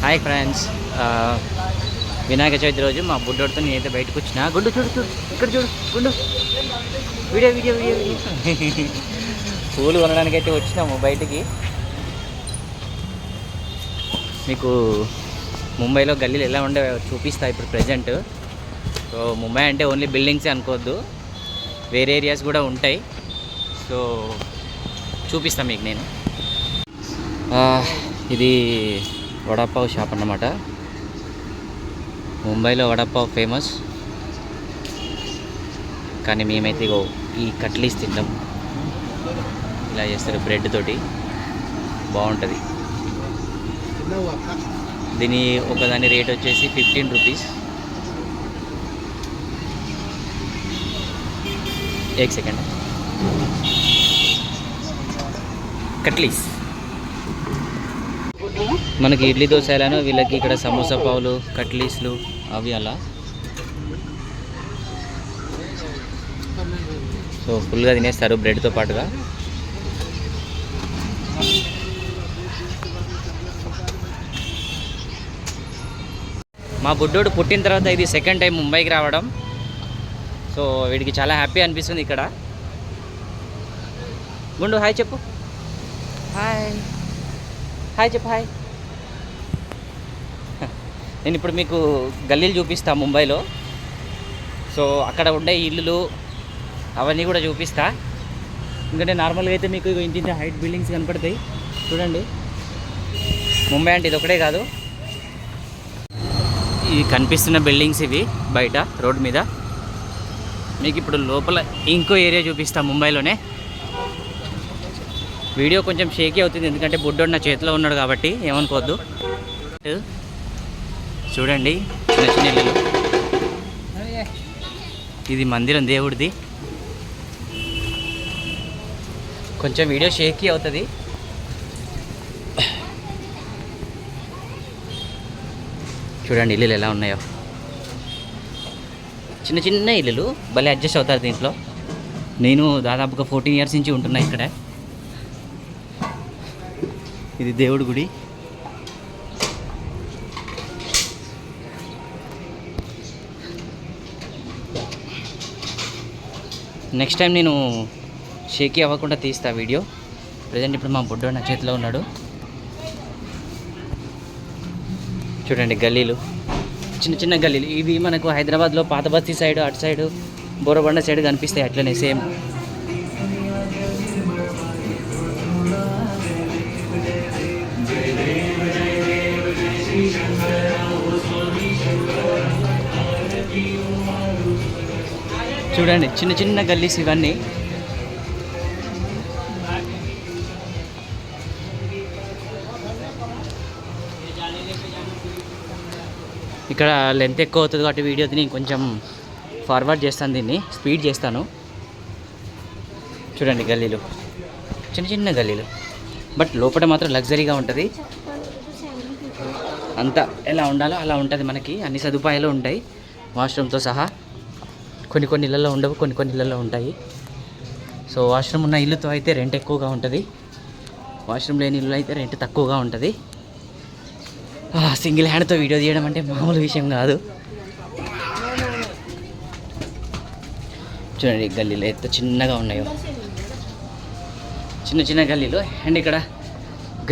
Hi friends, Vinayaka Chavithi రోజు మా బుడ్డోడితో నేనైతే బయటకు వచ్చిన. గుండు చూడు చూడు, ఇక్కడ చూడు గుండు, వీడియో వీడియో వీడియో వీడియో పూలు కొనడానికి అయితే వచ్చినాము బయటికి. మీకు ముంబైలో గల్లీలు ఎలా ఉండే చూపిస్తా ఇప్పుడు ప్రజెంట్. సో ముంబై అంటే ఓన్లీ బిల్డింగ్సే అనుకోవద్దు, వేరే ఏరియాస్ కూడా ఉంటాయి. సో చూపిస్తాను మీకు నేను. ఇది వడాపావ్ షాప్ అన్నమాట. ముంబైలో వడాపావ్ ఫేమస్, కానీ మేమైతే ఈ కట్లీస్ తింటాం. ఇలా చేస్తారు బ్రెడ్ తోటి, బాగుంటుంది. దీని ఒకదాని రేట్ వచ్చేసి 15 రూపీస్. एक सेकंड. కట్లీస్ మనకి ఇడ్లీ దోశ ఎలానో వీళ్ళకి ఇక్కడ సమోసా పావులు, కట్లీస్లు అవి అలా. సో ఫుల్గా తినేస్తారు బ్రెడ్తో పాటుగా. మా బుడ్డోడు పుట్టిన తర్వాత ఇది సెకండ్ టైం ముంబైకి రావడం. సో వీడికి చాలా హ్యాపీ అనిపిస్తుంది ఇక్కడ. గుండు హాయ్ చెప్పు, హాయ్ హాయ్ చెప్పు, హాయ్. నేను ఇప్పుడు మీకు గల్లీలు చూపిస్తా ముంబైలో. సో అక్కడ ఉండే ఇల్లులు అవన్నీ కూడా చూపిస్తా. ఎందుకంటే నార్మల్గా అయితే మీకు ఇంత హైట్ బిల్డింగ్స్ కనపడతాయి చూడండి. ముంబై అంటే ఇది ఒకటే కాదు, ఈ కనిపిస్తున్న బిల్డింగ్స్ ఇవి బయట రోడ్ మీద. మీకు ఇప్పుడు లోపల ఇంకో ఏరియా చూపిస్తా ముంబైలోనే. వీడియో కొంచెం షేకీ అవుతుంది ఎందుకంటే బుడ్డోడు నా చేతిలో ఉన్నాడు కాబట్టి ఏమనుకోవద్దు. చూడండి చిన్న చిన్న ఇల్లులు. ఇది మందిరం దేవుడిది. కొంచెం వీడియో షేకీ అవుతుంది. చూడండి ఇల్లులు ఎలా ఉన్నాయో, చిన్న చిన్న ఇల్లులు. భలే అడ్జస్ట్ అవుతారు దీంట్లో. నేను దాదాపుగా 14 ఇయర్స్ నుంచి ఉంటున్నా ఇక్కడ. ఇది దేవుడి గుడి. నెక్స్ట్ టైం నేను షేకీ అవ్వకుండా తీస్తా వీడియో. ప్రజెంట్ ఇప్పుడు మా బుడ్డోడు నా చేతిలో ఉన్నాడు. చూడండి గల్లీలు, చిన్న చిన్న గల్లీలు. ఇవి మనకు హైదరాబాద్లో పాత బస్తీ సైడ్, అటు సైడు బోరబండ సైడ్ కనిపిస్తాయి అట్లనే సేమ్. చూడండి చిన్న చిన్న గల్లీస్ ఇవన్నీ. ఇక్కడ లెంత్ ఎక్కువ అవుతుంది కాబట్టి వీడియో నేను కొంచెం ఫార్వర్డ్ చేస్తాను, దీన్ని స్పీడ్ చేస్తాను. చూడండి గల్లీలు, చిన్న చిన్న గల్లీలు, బట్ లోపల మాత్రం లగ్జరీగా ఉంటుంది. అంతా ఎలా ఉండాలో అలా ఉంటుంది. మనకి అన్ని సదుపాయాలు ఉంటాయి వాష్రూమ్తో సహా. కొన్ని కొన్ని ఇళ్ళల్లో ఉండవు, కొన్ని కొన్ని ఇళ్ళల్లో ఉంటాయి. సో వాష్రూమ్ ఉన్న ఇల్లుతో అయితే రెంట్ ఎక్కువగా ఉంటుంది, వాష్రూమ్ లేని ఇల్లు అయితే రెంట్ తక్కువగా ఉంటుంది. సింగిల్ హ్యాండ్తో వీడియో తీయడం అంటే మామూలు విషయం కాదు. చూడండి గల్లీలో ఎంత చిన్నగా ఉన్నాయో, చిన్న చిన్న గల్లీలో. అండ్ ఇక్కడ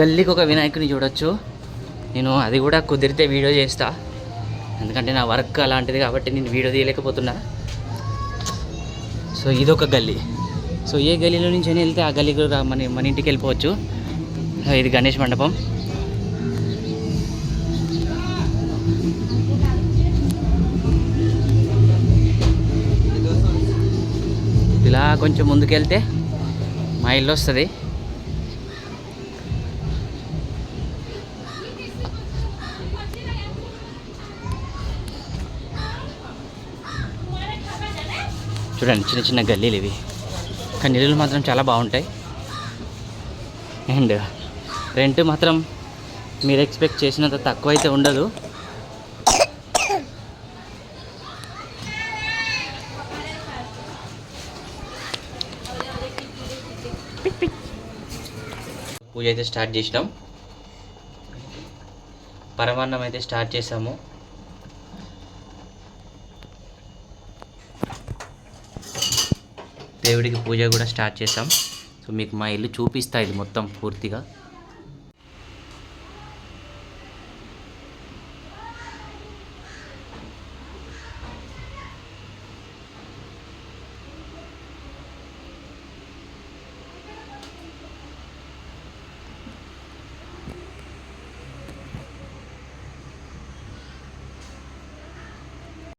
గల్లీకి ఒక వినాయకుని చూడొచ్చు. నేను అది కూడా కుదిరితే వీడియో చేస్తా, ఎందుకంటే నా వర్క్ అలాంటిది కాబట్టి నేను వీడియో తీయలేకపోతున్నా. సో ఇదొక గల్లీ. సో ఏ గల్లీలో నుంచి అయినా వెళ్తే ఆ గల్లీకి మన ఇంటికి వెళ్ళిపోవచ్చు. ఇది గణేష్ మండపం. ఇలా కొంచెం ముందుకెళ్తే మా ఇల్లు వస్తుంది. చూడండి చిన్న చిన్న గల్లీలు ఇవి, కానీ ఇల్లులు మాత్రం చాలా బాగుంటాయి. అండ్ రెంట్ మాత్రం మీరు ఎక్స్పెక్ట్ చేసినంత తక్కువ అయితే ఉండదు. పూజ అయితే స్టార్ట్ చేసినాం. పరమాన్నం అయితే స్టార్ట్ చేసాము. దేవుడికి పూజ కూడా స్టార్ట్ చేసాం. సో మీకు మా ఇల్లు చూపిస్తా, ఇది మొత్తం పూర్తిగా.